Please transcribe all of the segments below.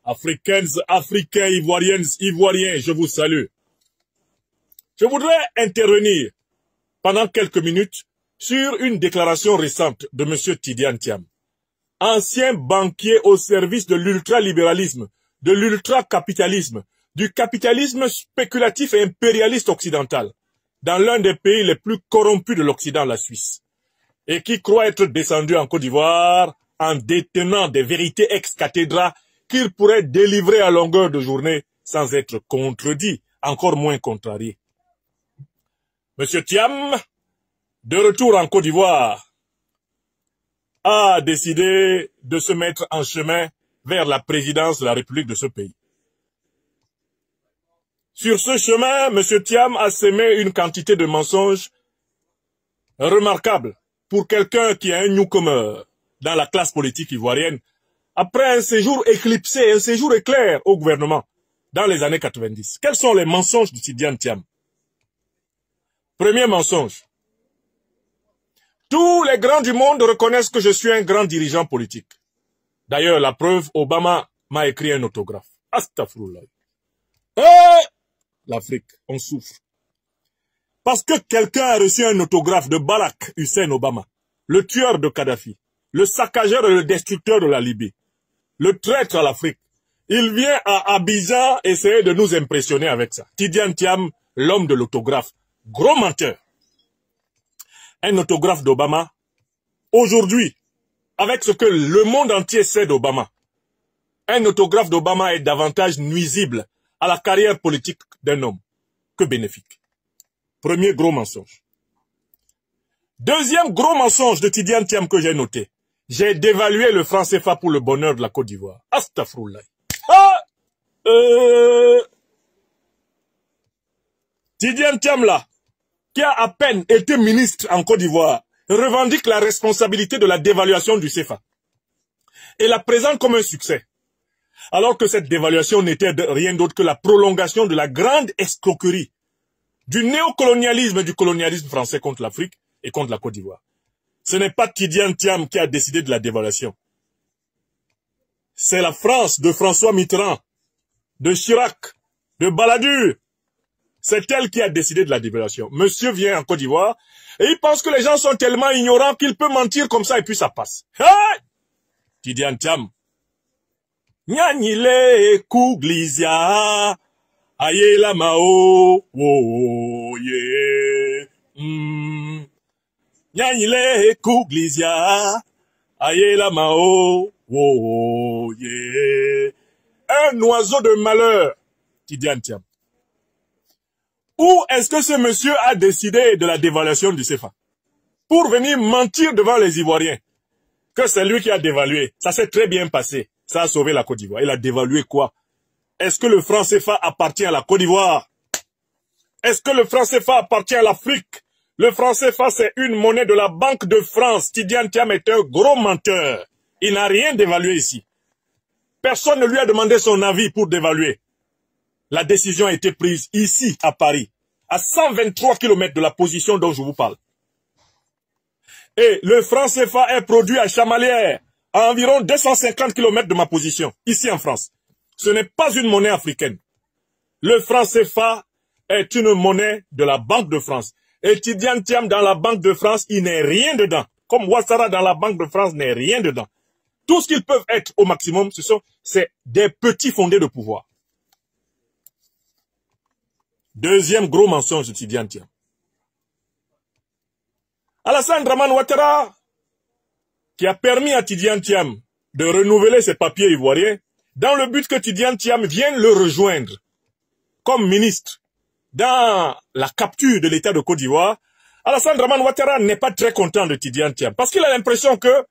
Africaines, Africains, Ivoiriennes, Ivoiriens, je vous salue. Je voudrais intervenir pendant quelques minutes sur une déclaration récente de M. Tidiane Thiam, ancien banquier au service de l'ultralibéralisme, de l'ultracapitalisme, du capitalisme spéculatif et impérialiste occidental, dans l'un des pays les plus corrompus de l'Occident, la Suisse, et qui croit être descendu en Côte d'Ivoire en détenant des vérités ex-cathédra qu'il pourrait délivrer à longueur de journée sans être contredit, encore moins contrarié. Monsieur Thiam, de retour en Côte d'Ivoire, a décidé de se mettre en chemin vers la présidence de la République de ce pays. Sur ce chemin, M. Thiam a sémé une quantité de mensonges remarquables pour quelqu'un qui est un newcomer dans la classe politique ivoirienne, après un séjour éclipsé, un séjour éclair au gouvernement dans les années 90. Quels sont les mensonges de Tidiane Thiam? Premier mensonge. Tous les grands du monde reconnaissent que je suis un grand dirigeant politique. D'ailleurs, la preuve, Obama m'a écrit un autographe. Astaghfirullah. L'Afrique, on souffre. Parce que quelqu'un a reçu un autographe de Barack Hussein Obama, le tueur de Kadhafi, le saccageur et le destructeur de la Libye, le traître à l'Afrique. Il vient à Abidjan essayer de nous impressionner avec ça. Tidiane Thiam, l'homme de l'autographe, gros menteur. Un autographe d'Obama, aujourd'hui, avec ce que le monde entier sait d'Obama, un autographe d'Obama est davantage nuisible à la carrière politique d'un homme que bénéfique. Premier gros mensonge. Deuxième gros mensonge de Tidiane Thiam que j'ai noté. J'ai dévalué le franc CFA pour le bonheur de la Côte d'Ivoire. Astaghfirullah. Tidiane Thiam là, qui a à peine été ministre en Côte d'Ivoire, revendique la responsabilité de la dévaluation du CFA et la présente comme un succès. Alors que cette dévaluation n'était rien d'autre que la prolongation de la grande escroquerie du néocolonialisme et du colonialisme français contre l'Afrique et contre la Côte d'Ivoire. Ce n'est pas Tidiane Thiam qui a décidé de la dévaluation. C'est la France de François Mitterrand, de Chirac, de Balladur. C'est elle qui a décidé de la dévaluation. Monsieur vient en Côte d'Ivoire et il pense que les gens sont tellement ignorants qu'il peut mentir comme ça et puis ça passe. Hey! Tidiane Thiam. Nyanyile kuglizia aye la mao wo ye Nyanyile kuglizia aye la mao wo ye. Un oiseau de malheur, Tidiane Thiam. Où est-ce que ce monsieur a décidé de la dévaluation du CFA? Pour venir mentir devant les Ivoiriens que c'est lui qui a dévalué. Ça s'est très bien passé. Ça a sauvé la Côte d'Ivoire. Il a dévalué quoi? Est-ce que le franc CFA appartient à la Côte d'Ivoire? Est-ce que le franc CFA appartient à l'Afrique? Le franc CFA, c'est une monnaie de la Banque de France. Tidiane Thiam est un gros menteur. Il n'a rien dévalué ici. Personne ne lui a demandé son avis pour dévaluer. La décision a été prise ici, à Paris, à 123 km de la position dont je vous parle. Et le franc CFA est produit à Chamalières, à environ 250 km de ma position, ici en France. Ce n'est pas une monnaie africaine. Le franc CFA est une monnaie de la Banque de France. Et Tidiane Thiam dans la Banque de France, il n'est rien dedans. Comme Ouattara dans la Banque de France n'est rien dedans. Tout ce qu'ils peuvent être au maximum, c'est des petits fondés de pouvoir. Deuxième gros mensonge de Tidiane Thiam. Alassane Dramane Ouattara, qui a permis à Tidiane Thiam de renouveler ses papiers ivoiriens, dans le but que Tidiane Thiam vienne le rejoindre comme ministre dans la capture de l'État de Côte d'Ivoire. Alassane Dramane Ouattara n'est pas très content de Tidiane Thiam, parce qu'il a l'impression que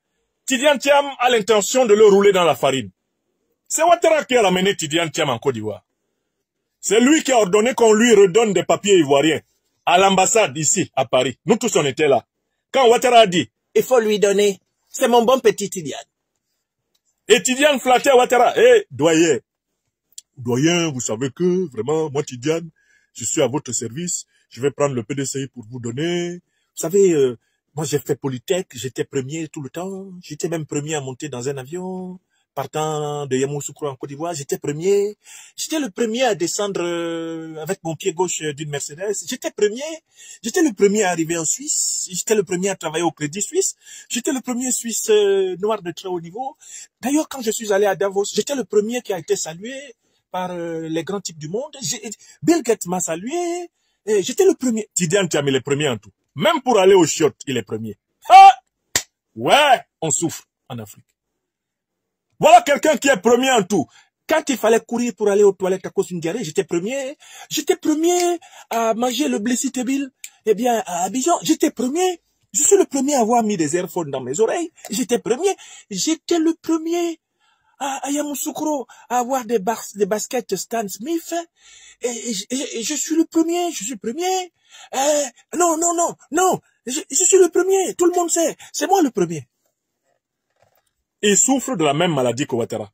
Tidiane Thiam a l'intention de le rouler dans la farine. C'est Ouattara qui a ramené Tidiane Thiam en Côte d'Ivoire. C'est lui qui a ordonné qu'on lui redonne des papiers ivoiriens à l'ambassade ici, à Paris. Nous tous, on était là. Quand Ouattara a dit, il faut lui donner, c'est mon bon petit Tidiane. Et Tidiane flattait Ouattara. Doyen, vous savez que, vraiment, moi Tidiane, je suis à votre service, je vais prendre le PDCI pour vous donner. Vous savez, moi j'ai fait Polytech, j'étais premier tout le temps, j'étais même premier à monter dans un avion. partant de Yamoussoukro en Côte d'Ivoire, j'étais premier. J'étais le premier à descendre avec mon pied gauche d'une Mercedes. J'étais le premier à arriver en Suisse. J'étais le premier à travailler au Crédit Suisse. J'étais le premier Suisse noir de très haut niveau. D'ailleurs, quand je suis allé à Davos, j'étais le premier qui a été salué par les grands types du monde. Bill Gates m'a salué. J'étais le premier. Tidiane Thiam, il est premier en tout. Même pour aller au chiottes, il est premier. Ah! Ouais, on souffre en Afrique. Voilà quelqu'un qui est premier en tout. Quand il fallait courir pour aller aux toilettes à cause d'une diarrhée, j'étais premier. J'étais premier à manger le blessitebil. Eh bien, à Abidjan, j'étais premier. Je suis le premier à avoir mis des airphones dans mes oreilles. J'étais premier. J'étais le premier à Yamoussoukro à avoir des baskets Stan Smith. Et je suis le premier. Je suis premier. Non. Je suis le premier. Tout le monde sait. C'est moi le premier. Il souffre de la même maladie que Ouattara.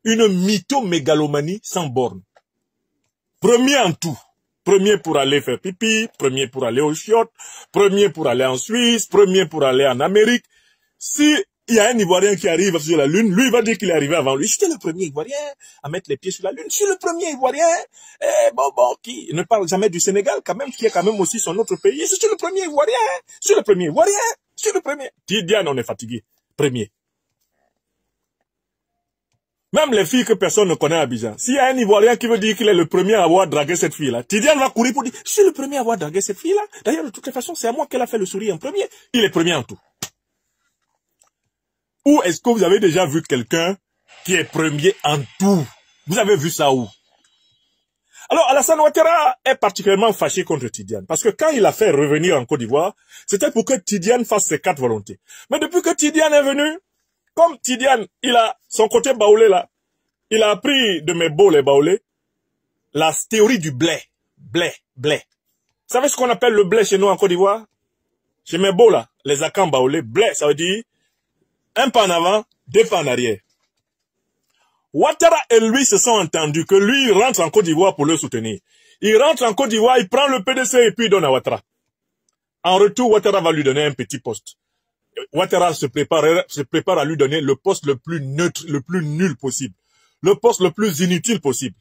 Une mythomégalomanie sans borne. Premier en tout. Premier pour aller faire pipi, premier pour aller au chiottes, premier pour aller en Suisse, premier pour aller en Amérique. Si il y a un Ivoirien qui arrive sur la Lune, lui il va dire qu'il est arrivé avant lui. J'étais le premier Ivoirien à mettre les pieds sur la Lune. Je suis le premier Ivoirien, qui ne parle jamais du Sénégal, quand même, qui est quand même aussi son autre pays. Je suis le premier Ivoirien, je suis le premier Ivoirien, je suis le premier. Tidiane, on est fatigué. Premier. Même les filles que personne ne connaît à Abidjan. S'il y a un Ivoirien qui veut dire qu'il est le premier à avoir dragué cette fille-là, Tidiane va courir pour dire, je suis le premier à avoir dragué cette fille-là. D'ailleurs, de toutes les façons, c'est à moi qu'elle a fait le sourire en premier. Il est premier en tout. Où est-ce que vous avez déjà vu quelqu'un qui est premier en tout? Vous avez vu ça où? Alors, Alassane Ouattara est particulièrement fâché contre Tidiane. Parce que quand il a fait revenir en Côte d'Ivoire, c'était pour que Tidiane fasse ses 4 volontés. Mais depuis que Tidiane est venu, comme Tidiane, il a son côté baoulé là, il a appris de mes beaux les baoulés, la théorie du blé. Blé. Vous savez ce qu'on appelle le blé chez nous en Côte d'Ivoire? Chez mes beaux là, les akans baoulés, blé, ça veut dire un pas en avant, 2 pas en arrière. Ouattara et lui se sont entendus que lui, il rentre en Côte d'Ivoire pour le soutenir. Il rentre en Côte d'Ivoire, il prend le PDC et puis il donne à Ouattara. En retour, Ouattara va lui donner un petit poste. Ouattara se prépare à lui donner le poste le plus neutre, le plus nul possible. Le poste le plus inutile possible.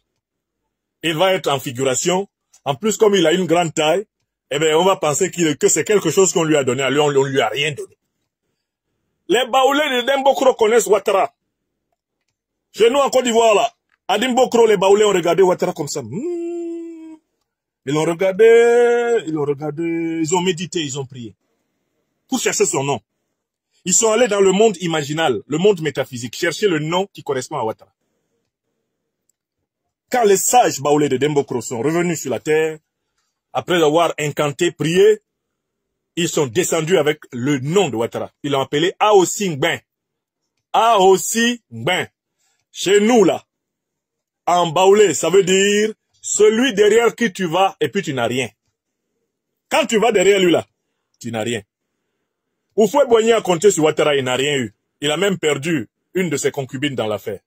Il va être en figuration. En plus, comme il a une grande taille, eh bien, on va penser que c'est quelque chose qu'on lui a donné. À lui, on lui a rien donné. Les baoulés de Dembokro connaissent Ouattara. Chez nous, en Côte d'Ivoire, là, à Dembokro, les baoulés ont regardé Ouattara comme ça. Ils l'ont regardé, ils ont médité, ils ont prié. Pour chercher son nom. Ils sont allés dans le monde imaginal, le monde métaphysique, chercher le nom qui correspond à Ouattara. Quand les sages baoulés de Dembokro sont revenus sur la terre, après avoir incanté, prié, ils sont descendus avec le nom de Ouattara. Ils l'ont appelé Aossi Ngben. Aossi Ngben. Chez nous, là, en baoulé, ça veut dire celui derrière qui tu vas et puis tu n'as rien. Quand tu vas derrière lui, là, tu n'as rien. Oufoué Boigny a compté sur Ouattara, il n'a rien eu. Il a même perdu une de ses concubines dans l'affaire.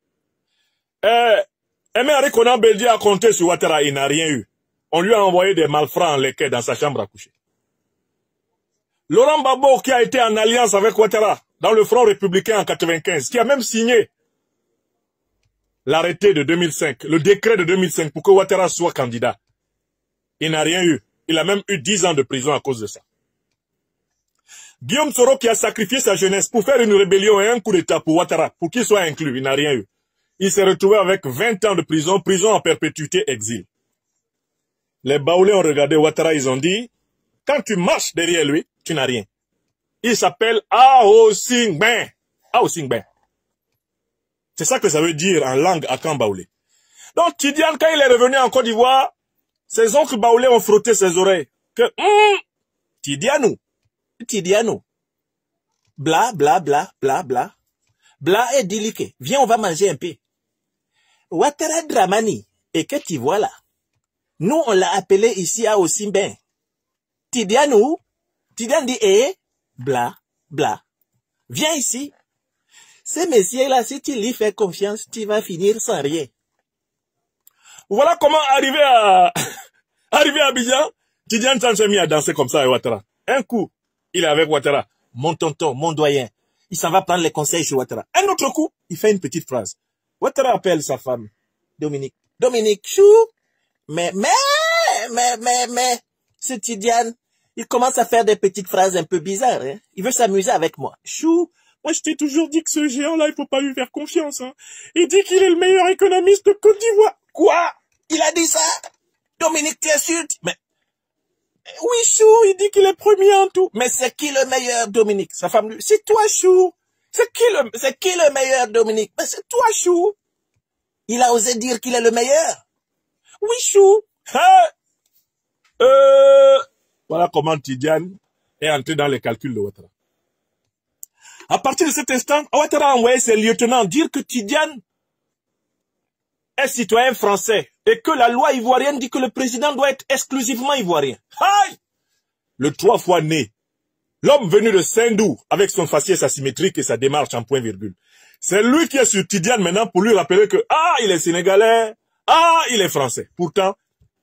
Aimé Henri Konan Beldi a compté sur Ouattara, il n'a rien eu. On lui a envoyé des malfrats en leket dans sa chambre à coucher. Laurent Gbagbo, qui a été en alliance avec Ouattara dans le Front républicain en 95, qui a même signé l'arrêté de 2005, le décret de 2005 pour que Ouattara soit candidat. Il n'a rien eu. Il a même eu 10 ans de prison à cause de ça. Guillaume Soro qui a sacrifié sa jeunesse pour faire une rébellion et un coup d'état pour Ouattara, pour qu'il soit inclus, il n'a rien eu. Il s'est retrouvé avec 20 ans de prison, prison en perpétuité, exil. Les baoulés ont regardé Ouattara, ils ont dit, quand tu marches derrière lui, tu n'as rien. Il s'appelle Aossi Ngben. Aossi Ngben. C'est ça que ça veut dire en langue akan baoulé. Donc Tidiane, quand il est revenu en Côte d'Ivoire, ses oncles baoulés ont frotté ses oreilles. Que, Tidianou. Bla, bla, bla, bla, bla. Bla et Dilike. Viens, on va manger un peu. Ouattara Dramani. Et que tu vois là? Nous, on l'a appelé ici à Aossi Ngben. Tidianou. Tidiane dit, bla, bla. Viens ici. Ces messieurs-là, si tu lui fais confiance, tu vas finir sans rien. Voilà comment arriver à Abidjan. Tidiane s'est mis à danser comme ça avec Ouattara. Un coup, il est avec Ouattara. Mon tonton, mon doyen. il s'en va prendre les conseils chez Ouattara. Un autre coup, il fait une petite phrase. Ouattara appelle sa femme, Dominique. Dominique, chou, mais, ce Tidiane, il commence à faire des petites phrases un peu bizarres, hein. Il veut s'amuser avec moi. Chou, moi je t'ai toujours dit que ce géant-là, il faut pas lui faire confiance, hein. Il dit qu'il est le meilleur économiste de Côte d'Ivoire. Quoi? Il a dit ça? Dominique, tu insultes? Mais, oui, Chou, il dit qu'il est premier en tout. Mais c'est qui le meilleur, Dominique? Sa femme lui, c'est toi, Chou. C'est qui le meilleur, Dominique? Mais c'est toi, Chou. Il a osé dire qu'il est le meilleur. Oui, Chou. Voilà comment Tidiane est entré dans les calculs de Ouattara. À partir de cet instant, Ouattara a envoyé ses lieutenants dire que Tidiane est citoyen français et que la loi ivoirienne dit que le président doit être exclusivement ivoirien. Aïe! Le 3 fois né, l'homme venu de Saint-Doux avec son faciès asymétrique et sa démarche en point-virgule. C'est lui qui est sur Tidiane maintenant pour lui rappeler que il est sénégalais, il est français. Pourtant,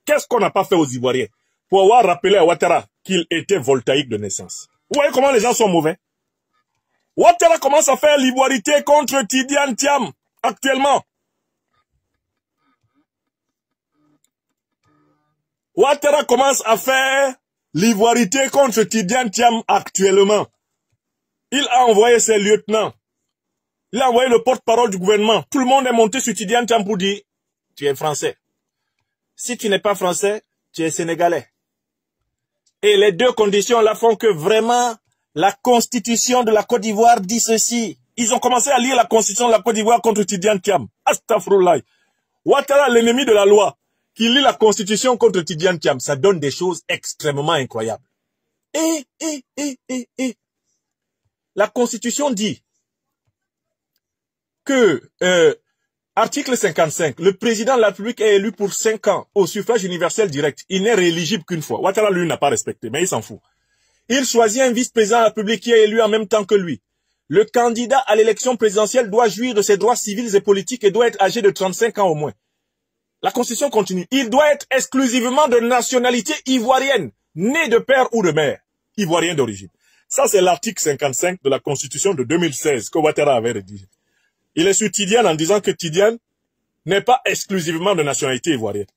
qu'est-ce qu'on n'a pas fait aux Ivoiriens pour avoir rappelé à Ouattara qu'il était voltaïque de naissance? Vous voyez comment les gens sont mauvais? Ouattara commence à faire l'ivoirité contre Tidiane Thiam actuellement. Ouattara commence à faire l'ivoirité contre Tidiane Thiam actuellement. Il a envoyé ses lieutenants. Il a envoyé le porte-parole du gouvernement. Tout le monde est monté sur Tidiane Thiam pour dire, tu es français. Si tu n'es pas français, tu es sénégalais. Et les deux conditions là font que vraiment la constitution de la Côte d'Ivoire dit ceci. Ils ont commencé à lire la constitution de la Côte d'Ivoire contre Tidiane Thiam. Astaghfirullah. Ouattara, l'ennemi de la loi, qui lit la constitution contre Tidiane Thiam, ça donne des choses extrêmement incroyables. La constitution dit que, article 55, le président de la République est élu pour 5 ans au suffrage universel direct. Il n'est rééligible qu'une fois. Ouattara, lui, n'a pas respecté, mais il s'en fout. Il choisit un vice-président de la République qui est élu en même temps que lui. Le candidat à l'élection présidentielle doit jouir de ses droits civils et politiques et doit être âgé de 35 ans au moins. La Constitution continue. Il doit être exclusivement de nationalité ivoirienne, né de père ou de mère, ivoirien d'origine. Ça, c'est l'article 55 de la Constitution de 2016 que Ouattara avait rédigé. Il est sur Tidiane en disant que Tidiane n'est pas exclusivement de nationalité ivoirienne.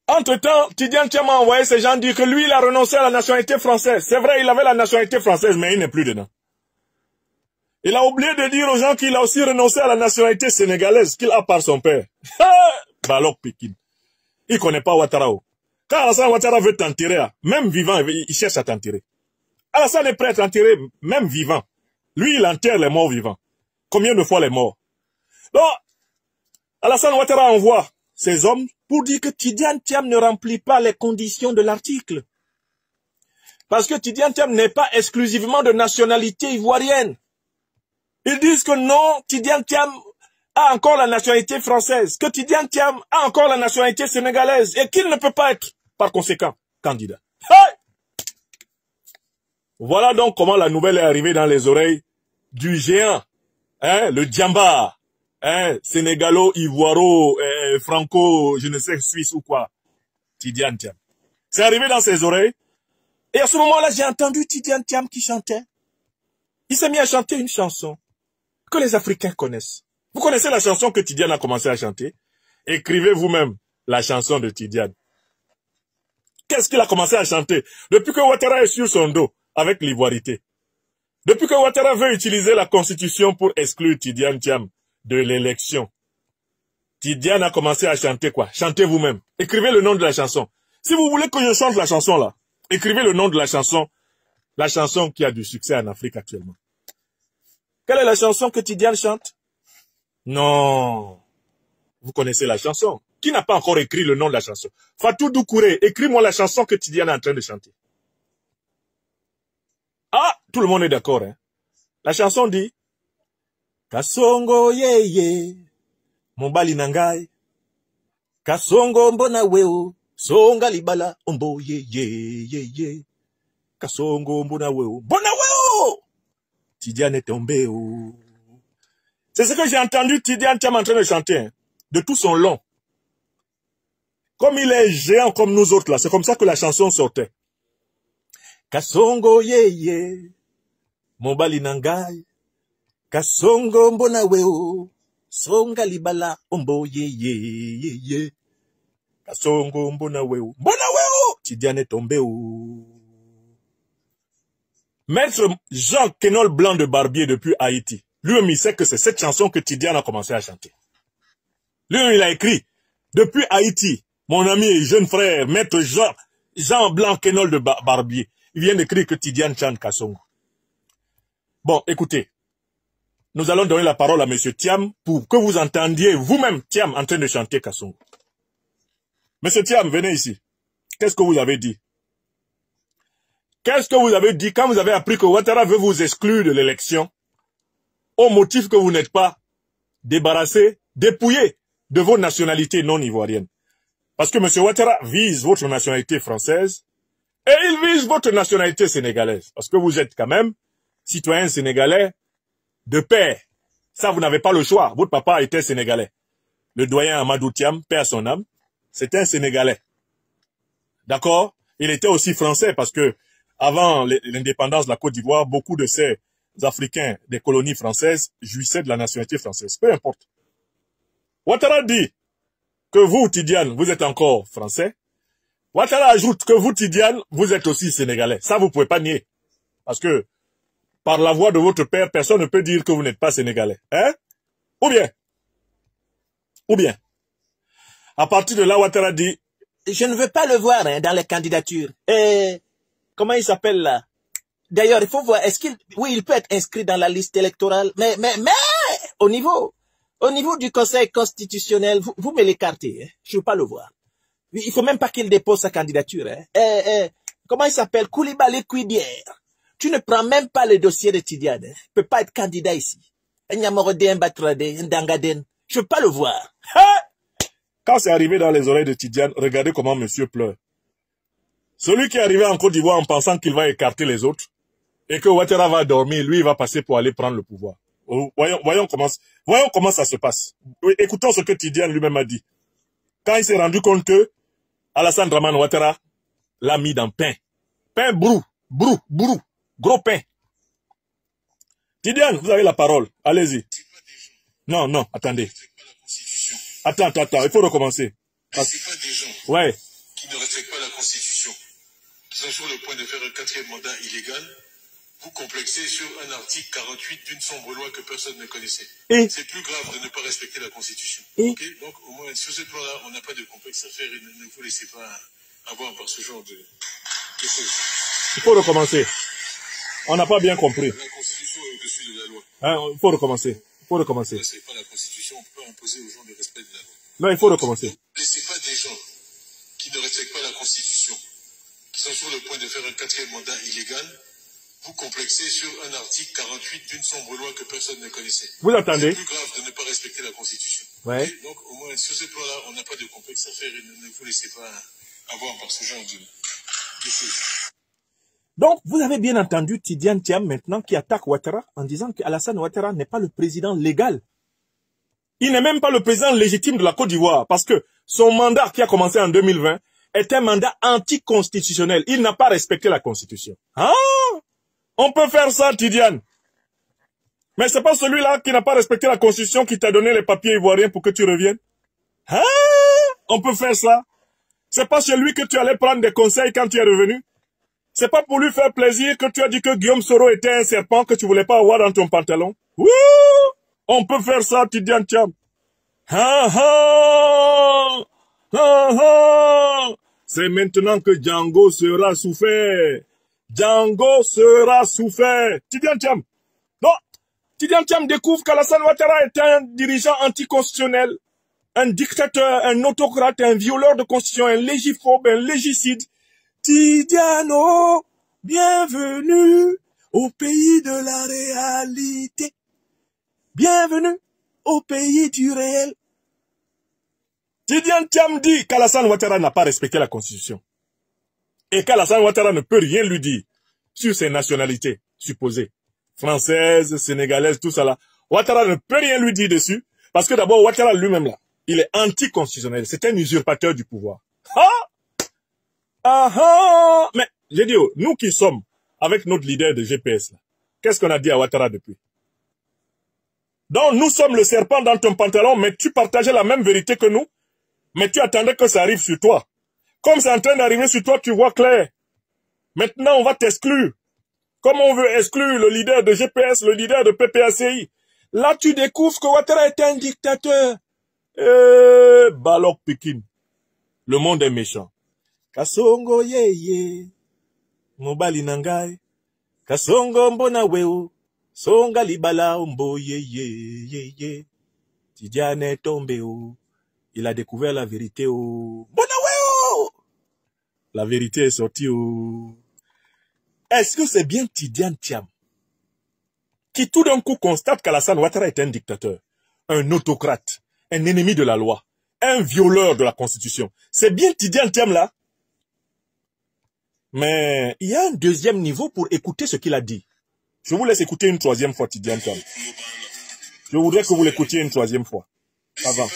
Entre-temps, Tidiane Thiam a envoyé ces gens dire que lui, il a renoncé à la nationalité française. C'est vrai, il avait la nationalité française, mais il n'est plus dedans. Il a oublié de dire aux gens qu'il a aussi renoncé à la nationalité sénégalaise qu'il a par son père. Balok Pékin. Il ne connaît pas Ouattara. Quand Alassane Ouattara veut t'enterrer, même vivant, il cherche à t'enterrer. Alassane est prêt à t'enterrer, même vivant. Lui, il enterre les morts vivants. Combien de fois les morts? Donc, Alassane Ouattara envoie ses hommes pour dire que Tidiane Thiam ne remplit pas les conditions de l'article. Parce que Tidiane Thiam n'est pas exclusivement de nationalité ivoirienne. Ils disent que non, Tidiane Thiam a encore la nationalité française, que Tidiane Thiam a encore la nationalité sénégalaise et qu'il ne peut pas être, par conséquent, candidat. Hey! Voilà donc comment la nouvelle est arrivée dans les oreilles du géant, le Djamba, sénégalo, franco, je ne sais, suisse ou quoi, Tidiane Thiam. C'est arrivé dans ses oreilles et à ce moment-là, j'ai entendu Tidiane Thiam qui chantait. Il s'est mis à chanter une chanson que les Africains connaissent. Vous connaissez la chanson que Tidiane a commencé à chanter? Écrivez vous-même la chanson de Tidiane. Qu'est-ce qu'il a commencé à chanter? Depuis que Ouattara est sur son dos, avec l'ivoirité. Depuis que Ouattara veut utiliser la constitution pour exclure Tidiane Thiam de l'élection. Tidiane a commencé à chanter quoi? Chantez vous-même. Écrivez le nom de la chanson. Si vous voulez que je chante la chanson là, écrivez le nom de la chanson qui a du succès en Afrique actuellement. Quelle est la chanson que Tidiane chante? Non. Vous connaissez la chanson. Qui n'a pas encore écrit le nom de la chanson? Fatou Doucouré, écris-moi la chanson que Tidiane est en train de chanter. Tout le monde est d'accord, hein. La chanson dit Kasongo yeye, Mobali nangai, Kasongo mbona weo, Songa libala, Ombo yeye, Kasongo mbona weo, Tidiane est tombé. C'est ce que j'ai entendu Tidiane Thiam en train de chanter, hein, de tout son long. Comme il est géant comme nous autres là, c'est comme ça que la chanson sortait. Kasongo ye, mobali nangai. Kasongo mbona weo, songa libala ombo ye. Kasongo mbona weo, Tidiane est tombé ou. Maître Jean Kenol Blanc de Barbier depuis Haïti, lui-même il sait que c'est cette chanson que Tidiane a commencé à chanter. Lui-même il a écrit, depuis Haïti, mon ami et jeune frère, Maître Jean Blanc Kenol de Barbier, il vient d'écrire que Tidiane chante Kasongo. Bon, écoutez, nous allons donner la parole à Monsieur Thiam pour que vous entendiez vous-même Thiam en train de chanter Kasongo. Monsieur Thiam, venez ici. Qu'est-ce que vous avez dit? Qu'est-ce que vous avez dit quand vous avez appris que Ouattara veut vous exclure de l'élection au motif que vous n'êtes pas débarrassé, dépouillé de vos nationalités non ivoiriennes? Parce que M. Ouattara vise votre nationalité française et il vise votre nationalité sénégalaise. Parce que vous êtes quand même citoyen sénégalais de père. Ça, vous n'avez pas le choix. Votre papa était sénégalais. Le doyen Amadou Thiam, paix à son âme, c'était un Sénégalais. D'accord? Il était aussi français parce que avant l'indépendance de la Côte d'Ivoire, beaucoup de ces Africains des colonies françaises jouissaient de la nationalité française. Peu importe. Ouattara dit que vous, Tidiane, vous êtes encore français. Ouattara ajoute que vous, Tidiane, vous êtes aussi sénégalais. Ça, vous pouvez pas nier. Parce que, par la voix de votre père, personne ne peut dire que vous n'êtes pas sénégalais. Hein? Ou bien. À partir de là, Ouattara dit, je ne veux pas le voir dans les candidatures. Comment il s'appelle là? D'ailleurs, il faut voir, oui, il peut être inscrit dans la liste électorale, mais, au niveau du Conseil constitutionnel, vous me l'écartez, hein? Je ne veux pas le voir. Il faut même pas qu'il dépose sa candidature, hein? Comment il s'appelle? Koulibaly Kouidière. Tu ne prends même pas le dossier de Tidiane, hein? Il peut pas être candidat ici. Je veux pas le voir. Quand c'est arrivé dans les oreilles de Tidiane, regardez comment monsieur pleure. Celui qui est arrivé en Côte d'Ivoire en pensant qu'il va écarter les autres et que Ouattara va dormir, lui, il va passer pour aller prendre le pouvoir. Voyons comment ça se passe. Écoutons ce que Tidiane lui-même a dit. Quand il s'est rendu compte que Alassane Dramane Ouattara l'a mis dans pain. Pain brou, gros pain. Tidiane, vous avez la parole. Allez-y. Non, attendez. Attends, il faut recommencer. C'est pas des gens qui ne respectent pas la Constitution, qui sont sur le point de faire un 4e mandat illégal, vous complexez sur un article 48 d'une sombre loi que personne ne connaissait. C'est plus grave de ne pas respecter la Constitution. Okay? Donc au moins sur ce plan-là, on n'a pas de complexe à faire et ne vous laissez pas avoir par ce genre de choses. Il faut recommencer. On n'a pas bien compris. La Constitution est au-dessus de la loi. Il faut recommencer. C'est pas la Constitution, on peut imposer aux gens le respect de la loi. Non, il faut recommencer. Laissez pas des gens qui ne respectent pas la Constitution, qui sont sur le point de faire un 4e mandat illégal, vous complexez sur un article 48 d'une sombre loi que personne ne connaissait. Vous attendez. C'est plus grave de ne pas respecter la Constitution. Ouais. Okay? Donc au moins sur ce plan-là, on n'a pas de complexe à faire et ne vous laissez pas avoir par ce genre de choses. Donc, vous avez bien entendu Tidiane Thiam maintenant qui attaque Ouattara en disant qu'Alassane Ouattara n'est pas le président légal. Il n'est même pas le président légitime de la Côte d'Ivoire parce que son mandat qui a commencé en 2020 est un mandat anticonstitutionnel. Il n'a pas respecté la Constitution. Ah, on peut faire ça, Tidiane. Mais c'est pas celui-là qui n'a pas respecté la Constitution qui t'a donné les papiers ivoiriens pour que tu reviennes. Ah, on peut faire ça. C'est pas chez lui que tu allais prendre des conseils quand tu es revenu. C'est pas pour lui faire plaisir que tu as dit que Guillaume Soro était un serpent que tu voulais pas avoir dans ton pantalon. Wouh! On peut faire ça, Tidiane Thiam. C'est maintenant que Django sera souffert. Tidiane Thiam. Non, Tidiane Thiam découvre qu'Alassane Ouattara est un dirigeant anticonstitutionnel, un dictateur, un autocrate, un violeur de constitution, un légiphobe, un légicide. Tidiano, bienvenue au pays de la réalité. Bienvenue au pays du réel. Tidiane Thiam dit qu'Alassane Ouattara n'a pas respecté la Constitution. Et qu'Alassane Ouattara ne peut rien lui dire sur ses nationalités supposées. Françaises, sénégalaises, tout ça là. Ouattara ne peut rien lui dire dessus. Parce que d'abord, Ouattara lui-même là, il est anticonstitutionnel. C'est un usurpateur du pouvoir. Mais j'ai dit, nous qui sommes avec notre leader de GPS, qu'est-ce qu'on a dit à Ouattara depuis? Donc, nous sommes le serpent dans ton pantalon, mais tu partageais la même vérité que nous, mais tu attendais que ça arrive sur toi. Comme c'est en train d'arriver sur toi, tu vois clair. Maintenant, on va t'exclure. Comme on veut exclure le leader de GPS, le leader de PPACI. Là, tu découvres que Ouattara était un dictateur. Balok Pekin. Le monde est méchant. Kasongo ye. Mobali nangai. Kasongo mbona weo. Songa libala ombo ye. Tidiane est tombé o. Il a découvert la vérité o. Mbona weo. La vérité est sortie o. Est-ce que c'est bien Tidiane Thiam qui tout d'un coup constate qu'Alassane Ouattara est un dictateur, un autocrate, un ennemi de la loi, un violeur de la Constitution? C'est bien Tidiane Thiam là? Mais il y a un deuxième niveau pour écouter ce qu'il a dit. Je vous laisse écouter une troisième fois Tidiane Thiam. Je voudrais que vous l'écoutiez une troisième fois. Avant.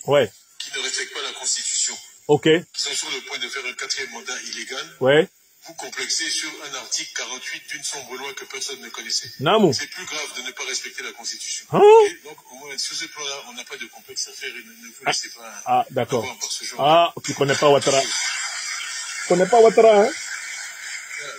Ouais. Qui ne respectent pas la Constitution. Ok. Qui sont sur le point de faire un 4e mandat illégal. Ouais. Vous complexez sur un article 48 d'une sombre loi que personne ne connaissait. Namou. C'est plus grave de ne pas respecter la Constitution. Hein? Et donc, au moins, sur ce plan-là, on n'a pas de complexe à faire et ne vous laissez pas... Ah, d'accord. Par ce genre. Ah, tu connais pas Ouattara. Tu connais pas Ouattara, hein?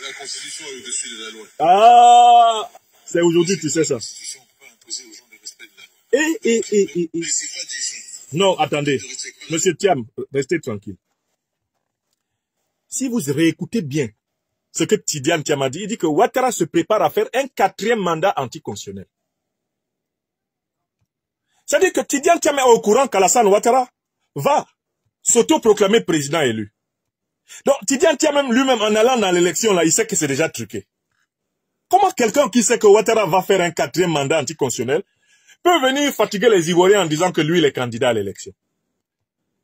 La Constitution est au-dessus de la loi. Ah, c'est aujourd'hui tu sais ça. La Constitution ne peut pas imposer aux gens de respect de la loi. Mais c'est pas des gens. Non, attendez. Monsieur Thiam, restez tranquille. Si vous réécoutez bien ce que Tidiane Thiam a dit, il dit que Ouattara se prépare à faire un 4e mandat anticonstitutionnel. C'est-à-dire que Tidiane Thiam est au courant qu'Alassane Ouattara va s'autoproclamer président élu. Donc Tidiane Thiam lui-même en allant dans l'élection là, il sait que c'est déjà truqué. Comment quelqu'un qui sait que Ouattara va faire un 4e mandat anticonstitutionnel peut venir fatiguer les Ivoiriens en disant que lui il est candidat à l'élection?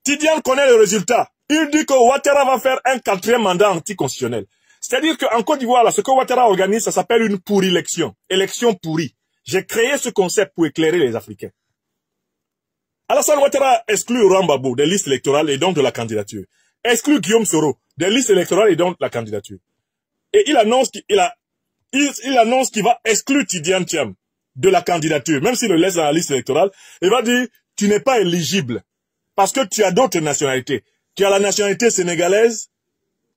Tidiane connaît le résultat. Il dit que Ouattara va faire un 4e mandat anticonstitutionnel. C'est-à-dire qu'en Côte d'Ivoire, là, ce que Ouattara organise, ça s'appelle une pourri-élection. Élection pourrie. J'ai créé ce concept pour éclairer les Africains. Alassane Ouattara exclut Rambabou des listes électorales et donc de la candidature. Exclut Guillaume Soro des listes électorales et donc de la candidature. Et il annonce qu'il va exclure Tidiane Thiam de la candidature, même s'il le laisse dans la liste électorale. Il va dire, tu n'es pas éligible parce que tu as d'autres nationalités. Tu as la nationalité sénégalaise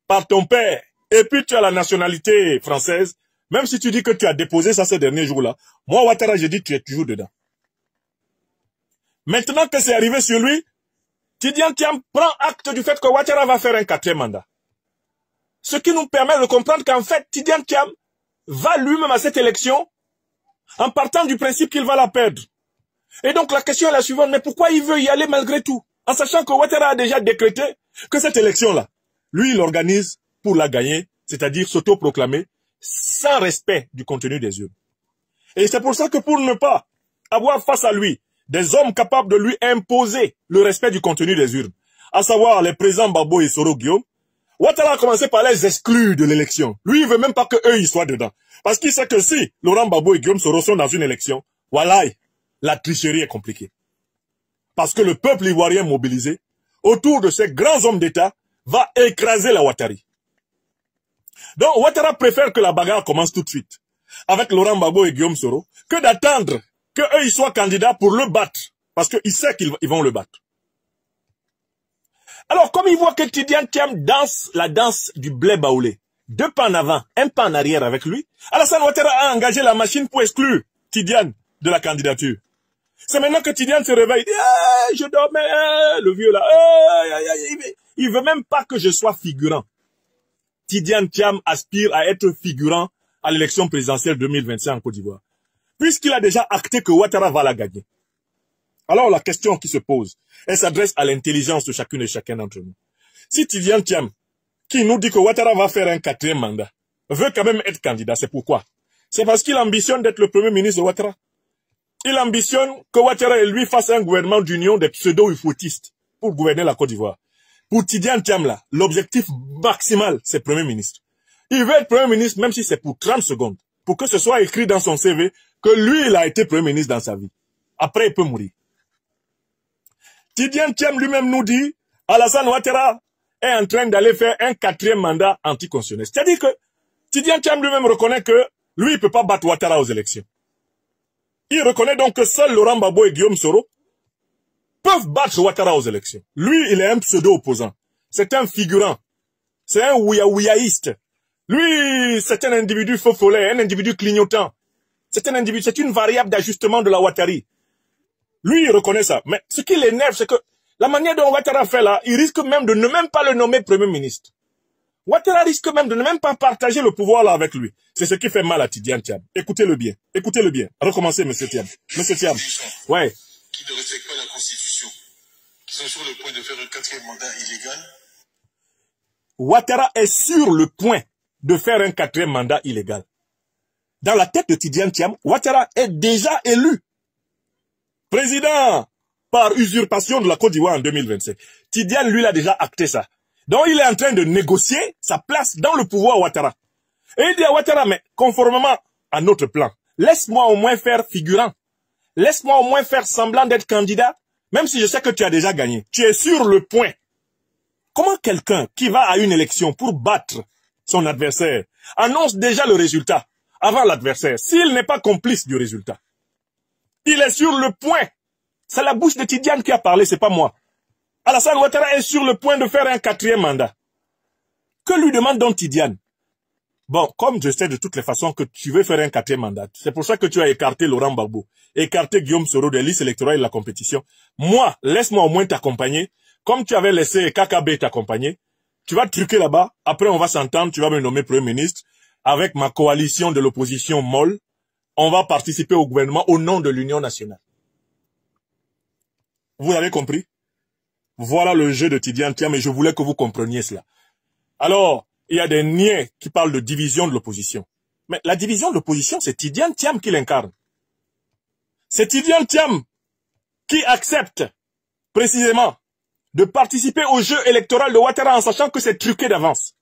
par ton père. Et puis tu as la nationalité française, même si tu dis que tu as déposé ça ces derniers jours-là. Moi, Ouattara, j'ai dit que tu es toujours dedans. Maintenant que c'est arrivé sur lui, Tidiane Thiam prend acte du fait que Ouattara va faire un 4e mandat. Ce qui nous permet de comprendre qu'en fait, Tidiane Thiam va lui-même à cette élection en partant du principe qu'il va la perdre. Et donc la question est la suivante, mais pourquoi il veut y aller malgré tout? En sachant que Ouattara a déjà décrété que cette élection-là, lui, il l'organise pour la gagner, c'est-à-dire s'autoproclamer sans respect du contenu des urnes. Et c'est pour ça que pour ne pas avoir face à lui des hommes capables de lui imposer le respect du contenu des urnes, à savoir les présidents Babo et Soro Guillaume, Ouattara a commencé par les exclure de l'élection. Lui, il veut même pas que eux ils soient dedans. Parce qu'il sait que si Laurent Gbagbo et Guillaume Soro sont dans une élection, voilà, la tricherie est compliquée. Parce que le peuple ivoirien mobilisé, autour de ces grands hommes d'État, va écraser la Ouattari. Donc Ouattara préfère que la bagarre commence tout de suite, avec Laurent Gbagbo et Guillaume Soro, que d'attendre qu'eux ils soient candidats pour le battre. Parce qu'il sait qu'ils vont le battre. Alors, comme il voit que Tidiane Thiam danse la danse du blé baoulé, 2 pas en avant, 1 pas en arrière avec lui, Alassane Ouattara a engagé la machine pour exclure Tidiane de la candidature. C'est maintenant que Tidiane se réveille, il dit, je dormais, le vieux là, il veut même pas que je sois figurant. Tidiane Thiam aspire à être figurant à l'élection présidentielle 2025 en Côte d'Ivoire, puisqu'il a déjà acté que Ouattara va la gagner. Alors la question qui se pose, elle s'adresse à l'intelligence de chacune et chacun d'entre nous. Si Tidiane Thiam, qui nous dit que Ouattara va faire un 4e mandat, veut quand même être candidat, c'est pourquoi? C'est parce qu'il ambitionne d'être le premier ministre de Ouattara. Il ambitionne que Ouattara et lui fassent un gouvernement d'union des pseudo-ufoutistes pour gouverner la Côte d'Ivoire. Pour Tidiane Thiam là, l'objectif maximal, c'est premier ministre. Il veut être premier ministre même si c'est pour 30 secondes, pour que ce soit écrit dans son CV que lui, il a été premier ministre dans sa vie. Après, il peut mourir. Tidiane Thiam lui-même nous dit, Alassane Ouattara est en train d'aller faire un 4e mandat anticonstitutionnel. C'est-à-dire que Tidjane Thiam lui-même reconnaît que lui, il ne peut pas battre Ouattara aux élections. Il reconnaît donc que seuls Laurent Gbagbo et Guillaume Soro peuvent battre Ouattara aux élections. Lui, il est un pseudo-opposant. C'est un figurant. C'est un ouïaïste. Lui, c'est un individu faux follet, un individu clignotant. C'est un individu, c'est une variable d'ajustement de la Ouattari. Lui, il reconnaît ça. Mais ce qui l'énerve, c'est que la manière dont Ouattara fait là, il risque même de ne même pas le nommer Premier ministre. Ouattara risque même de ne même pas partager le pouvoir là avec lui. C'est ce qui fait mal à Tidjane Thiam. Écoutez-le bien. Écoutez-le bien. Recommencez, monsieur Thiam. Monsieur Thiam. Ouais. Qui ne respectent pas la Constitution, qui sont sur le point de faire un 4e mandat illégal. Ouattara est sur le point de faire un 4e mandat illégal. Dans la tête de Tidjane Thiam, Ouattara est déjà élu président par usurpation de la Côte d'Ivoire en 2025. Tidjane, lui, a déjà acté ça. Donc, il est en train de négocier sa place dans le pouvoir Ouattara. Et il dit à Ouattara, mais conformément à notre plan, laisse-moi au moins faire figurant. Laisse-moi au moins faire semblant d'être candidat, même si je sais que tu as déjà gagné. Tu es sur le point. Comment quelqu'un qui va à une élection pour battre son adversaire annonce déjà le résultat avant l'adversaire, s'il n'est pas complice du résultat? Il est sur le point. C'est la bouche de Tidjane qui a parlé, c'est pas moi. Alassane Ouattara est sur le point de faire un 4e mandat. Que lui demande donc Tidjane? Bon, comme je sais de toutes les façons que tu veux faire un 4e mandat, c'est pour ça que tu as écarté Laurent Gbagbo, écarté Guillaume Soro des listes électorales et de la compétition. Moi, laisse-moi au moins t'accompagner. Comme tu avais laissé KKB t'accompagner, tu vas truquer là-bas. Après, on va s'entendre, tu vas me nommer Premier ministre. Avec ma coalition de l'opposition molle, on va participer au gouvernement au nom de l'Union nationale. Vous avez compris? Voilà le jeu de Tidjane Thiam et je voulais que vous compreniez cela. Alors, il y a des niais qui parlent de division de l'opposition. Mais la division de l'opposition, c'est Tidjane Thiam qui l'incarne. C'est Tidjane Thiam qui accepte précisément de participer au jeu électoral de Ouattara en sachant que c'est truqué d'avance.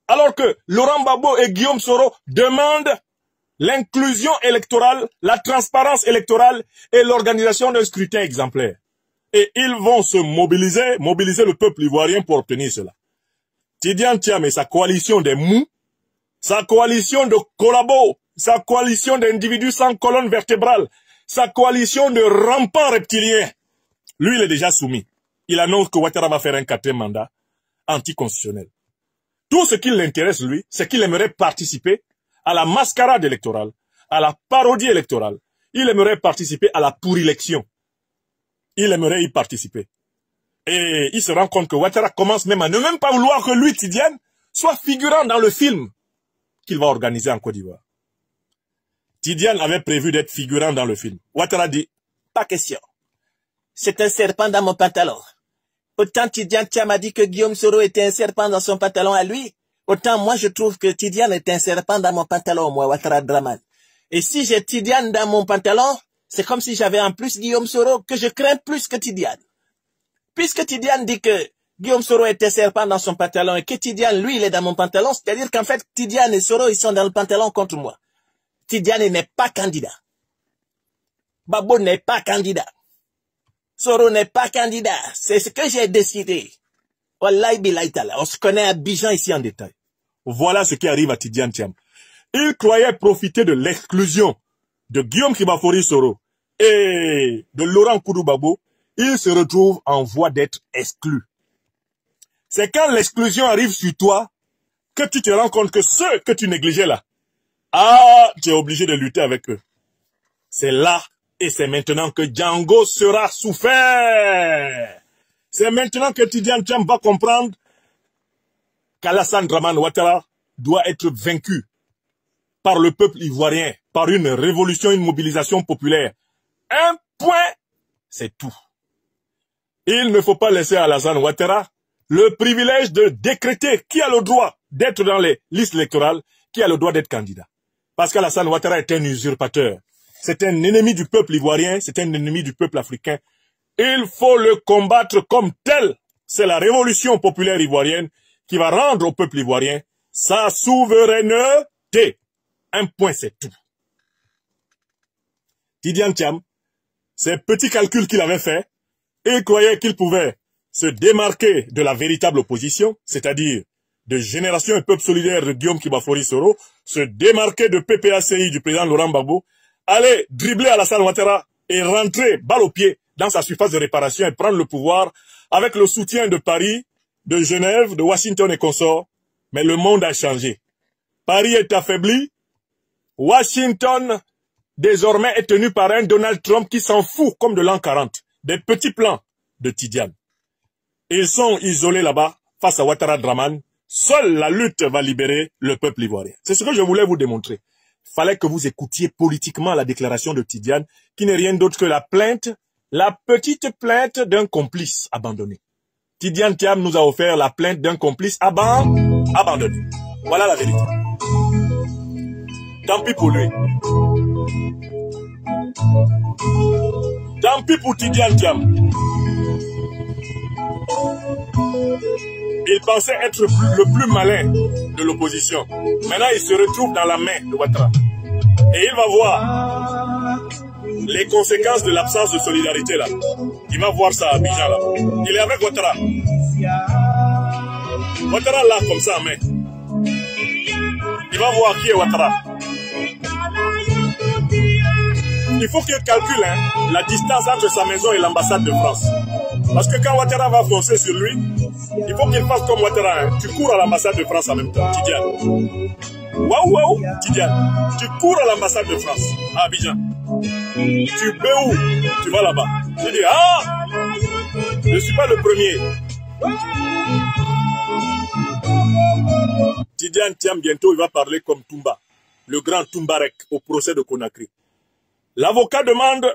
Alors que Laurent Gbagbo et Guillaume Soro demandent l'inclusion électorale, la transparence électorale et l'organisation d'un scrutin exemplaire. Et ils vont se mobiliser le peuple ivoirien pour obtenir cela. Tidjane Thiam et sa coalition des mous, sa coalition de collabos, sa coalition d'individus sans colonne vertébrale, sa coalition de rampants reptiliens, lui il est déjà soumis. Il annonce que Ouattara va faire un 4e mandat anticonstitutionnel. Tout ce qui l'intéresse, lui, c'est qu'il aimerait participer à la mascarade électorale, à la parodie électorale. Il aimerait participer à la pourrilection. Il aimerait y participer. Et il se rend compte que Ouattara commence même à ne même pas vouloir que lui, Tidjane, soit figurant dans le film qu'il va organiser en Côte d'Ivoire. Tidjane avait prévu d'être figurant dans le film. Ouattara dit, pas question. C'est un serpent dans mon pantalon. Autant Tidjane Thiam a dit que Guillaume Soro était un serpent dans son pantalon à lui, autant moi je trouve que Tidjane est un serpent dans mon pantalon, moi, Ouattara Draman. Et si j'ai Tidjane dans mon pantalon, c'est comme si j'avais en plus Guillaume Soro que je crains plus que Tidjane. Puisque Tidjane dit que Guillaume Soro est un serpent dans son pantalon et que Tidjane, lui, il est dans mon pantalon, c'est-à-dire qu'en fait, Tidjane et Soro, ils sont dans le pantalon contre moi. Tidjane n'est pas candidat. Gbagbo n'est pas candidat. Soro n'est pas candidat. C'est ce que j'ai décidé. Wallahi billahi ta'ala. On se connaît à Abidjan ici en détail. Voilà ce qui arrive à Tidjane Thiam. Il croyait profiter de l'exclusion de Guillaume Kibafori Soro et de Laurent Koudou Gbagbo. Il se retrouve en voie d'être exclu. C'est quand l'exclusion arrive sur toi que tu te rends compte que ceux que tu négligeais là, tu es obligé de lutter avec eux. C'est là et c'est maintenant que Django sera souffert. C'est maintenant que Tidjane Thiam va comprendre qu'Alassane Dramane Ouattara doit être vaincu par le peuple ivoirien, par une révolution, une mobilisation populaire. Un point, c'est tout. Il ne faut pas laisser à Alassane Ouattara le privilège de décréter qui a le droit d'être dans les listes électorales, qui a le droit d'être candidat. Parce qu'Alassane Ouattara est un usurpateur. C'est un ennemi du peuple ivoirien, c'est un ennemi du peuple africain. Il faut le combattre comme tel. C'est la révolution populaire ivoirienne qui va rendre au peuple ivoirien sa souveraineté. Un point, c'est tout. Tidjane Thiam, ces petits calculs qu'il avait faits, il croyait qu'il pouvait se démarquer de la véritable opposition, c'est-à-dire de Génération et Peuple Solidaire de Guillaume Kibafori Soro, se démarquer de PPACI du président Laurent Gbagbo, aller dribbler Alassane Ouattara et rentrer balle au pied dans sa surface de réparation et prendre le pouvoir avec le soutien de Paris, de Genève, de Washington et consorts. Mais le monde a changé. Paris est affaibli. Washington, désormais, est tenu par un Donald Trump qui s'en fout comme de l'an 40, des petits plans de Tidiane. Ils sont isolés là-bas face à Ouattara Draman. Seule la lutte va libérer le peuple ivoirien. C'est ce que je voulais vous démontrer. Il fallait que vous écoutiez politiquement la déclaration de Tidiane, qui n'est rien d'autre que la plainte, la petite plainte d'un complice abandonné. Tidiane Thiam nous a offert la plainte d'un complice abandonné. Voilà la vérité. Tant pis pour lui. Tant pis pour Tidiane Thiam. Il pensait être le plus malin de l'opposition. Maintenant, il se retrouve dans la main de Ouattara. Et il va voir les conséquences de l'absence de solidarité là. Il va voir ça à Abidjan là. Il est avec Ouattara. Ouattara là, comme ça en main. Il va voir qui est Ouattara. Il faut qu'il calcule la distance entre sa maison et l'ambassade de France. Parce que quand Ouattara va foncer sur lui, il faut qu'il fasse comme Ouattara. Tu cours à l'ambassade de France en même temps, Tidiane. Waouh, Tidiane. Tu cours à l'ambassade de France, à Abidjan. Tu peux où? Tu vas là-bas. Tu dis, ah, je ne suis pas le premier. Tidiane Thiam, bientôt, il va parler comme Toumba, le grand Toumbarek, au procès de Conakry. L'avocat demande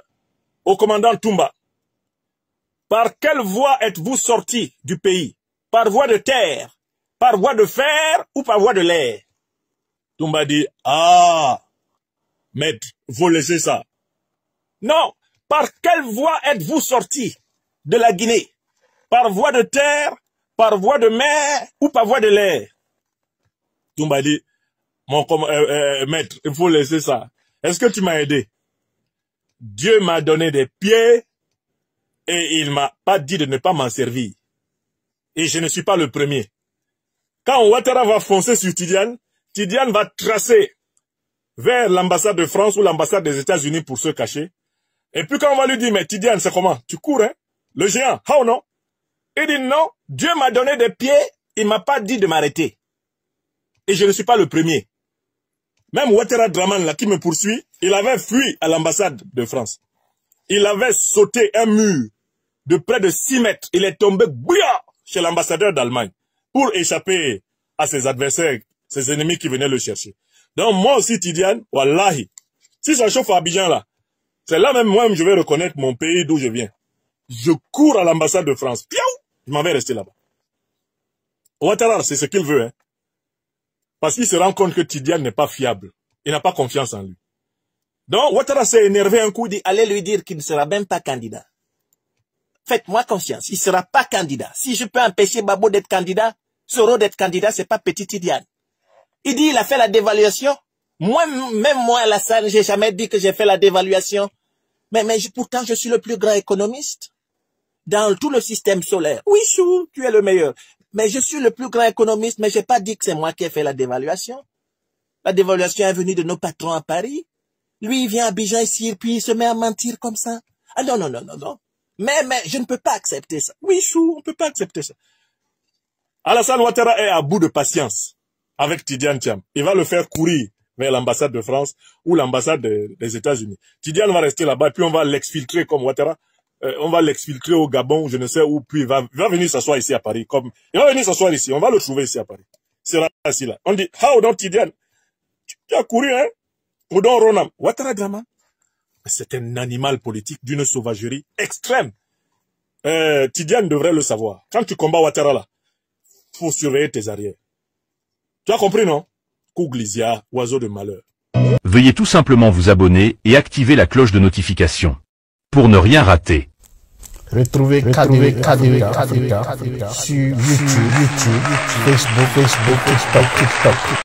au commandant Toumba, par quelle voie êtes-vous sorti du pays? Par voie de terre, par voie de fer ou par voie de l'air? Toumba dit, ah, maître, vous laissez ça. Non, par quelle voie êtes-vous sorti de la Guinée? Par voie de terre, par voie de mer ou par voie de l'air? Toumba dit, maître, il faut laisser ça. Est-ce que tu m'as aidé? Dieu m'a donné des pieds et il m'a pas dit de ne pas m'en servir. Et je ne suis pas le premier. Quand Ouattara va foncer sur Tidiane, Tidiane va tracer vers l'ambassade de France ou l'ambassade des États-Unis pour se cacher. Et puis quand on va lui dire, mais Tidiane, c'est comment? Tu cours, hein? Le géant, ah ou non? Il dit non, Dieu m'a donné des pieds, il m'a pas dit de m'arrêter. Et je ne suis pas le premier. Même Ouattara Draman, là, qui me poursuit, il avait fui à l'ambassade de France. Il avait sauté un mur de près de 6 mètres. Il est tombé bouillant chez l'ambassadeur d'Allemagne pour échapper à ses adversaires, ses ennemis qui venaient le chercher. Donc moi aussi, Tidiane, wallahi, si ça chauffe à Abidjan là, c'est là même moi je vais reconnaître mon pays d'où je viens. Je cours à l'ambassade de France. Piaou, je m'en vais rester là-bas. Ouattara, c'est ce qu'il veut, hein. Parce qu'il se rend compte que Tidiane n'est pas fiable. Il n'a pas confiance en lui. Donc, Ouattara s'est énervé un coup, dit, allez lui dire qu'il ne sera même pas candidat. Faites-moi confiance, il ne sera pas candidat. Si je peux empêcher Babo d'être candidat, Soro d'être candidat, c'est pas petit Tidiane. Il dit, il a fait la dévaluation. Même moi, Alassane, j'ai jamais dit que j'ai fait la dévaluation. Mais pourtant, je suis le plus grand économiste dans tout le système solaire. Oui, Chou, tu es le meilleur. Mais je suis le plus grand économiste, mais j'ai pas dit que c'est moi qui ai fait la dévaluation. La dévaluation est venue de nos patrons à Paris. Lui, il vient à Abidjan ici, et puis il se met à mentir comme ça. Ah non, non, non, non, non. Mais je ne peux pas accepter ça. Oui, Chou, on ne peut pas accepter ça. Alassane Ouattara est à bout de patience avec Tidiane Thiam. Il va le faire courir vers l'ambassade de France ou l'ambassade des États-Unis. Tidiane va rester là-bas, puis on va l'exfiltrer comme Ouattara. On va l'exfiltrer au Gabon, je ne sais où, puis il va venir s'asseoir ici à Paris. Il va venir s'asseoir ici, on va le trouver ici à Paris. Il sera assis là. On dit, how don't Tidiane? Tu as couru, hein? Ou don Ronam. Ouattara Draman. C'est un animal politique d'une sauvagerie extrême. Tidiane devrait le savoir. Quand tu combats Ouattara là, faut surveiller tes arrières. Tu as compris, non? Kouglisia, oiseau de malheur. Veuillez tout simplement vous abonner et activer la cloche de notification pour ne rien rater. Retrouvez KDV Africa sur YouTube, Facebook, TikTok.